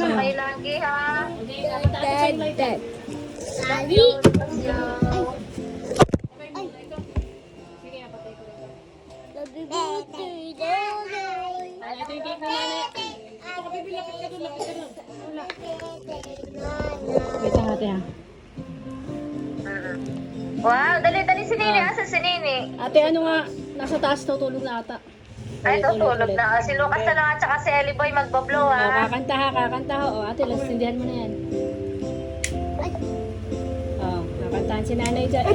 Sabay lagi ha. Dad. Lagi. Happy birthday, Daddy. Ito yung cake na nanay. Ito ka, baby, lapit ka doon, lapit ka doon. Wait lang ate ha. Wow, dali-dali si Nini. Asa si Nini? Ate, ano nga, nasa taas tutulog na ata. Ay, tutulog na. Si Lucas na lang at saka si Ellie Boy magbablow ha. Kakanta ha. O, ate, lastindihan mo na yan. Kakantahan si nanay dyan.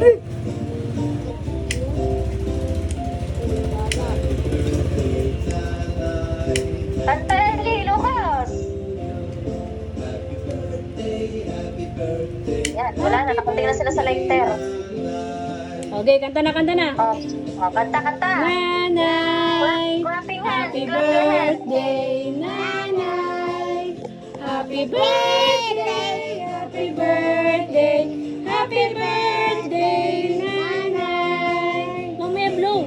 Kanta Ellie, Lucas. Yan, wala na. Nakating na sila sa lighter. Okay, kanta na. Oh, kanta. Nanay, Clapping hands. happy Clap your hands. birthday, Nanay. Happy birthday, happy birthday, happy birthday, Nanay. Mamaya blow.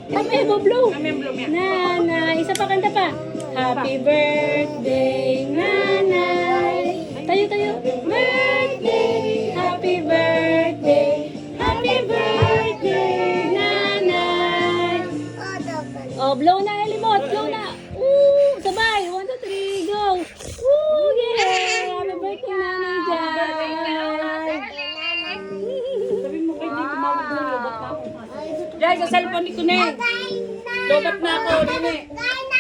Nanay, isa pa kanta pa. Happy birthday, Nanay. Tayo. Birthday, happy birthday, Nanay. Oh, blow na, Elimot. Blow na. Ooh, sabay. 1, 2, 3, go. Ooh, yeah. Happy birthday, Nanay dyan. Sabi mo kayo, hindi tumawag na. Lobat na ako. Diyan, sa cellphone ko na eh. Lobat na ako, Nene.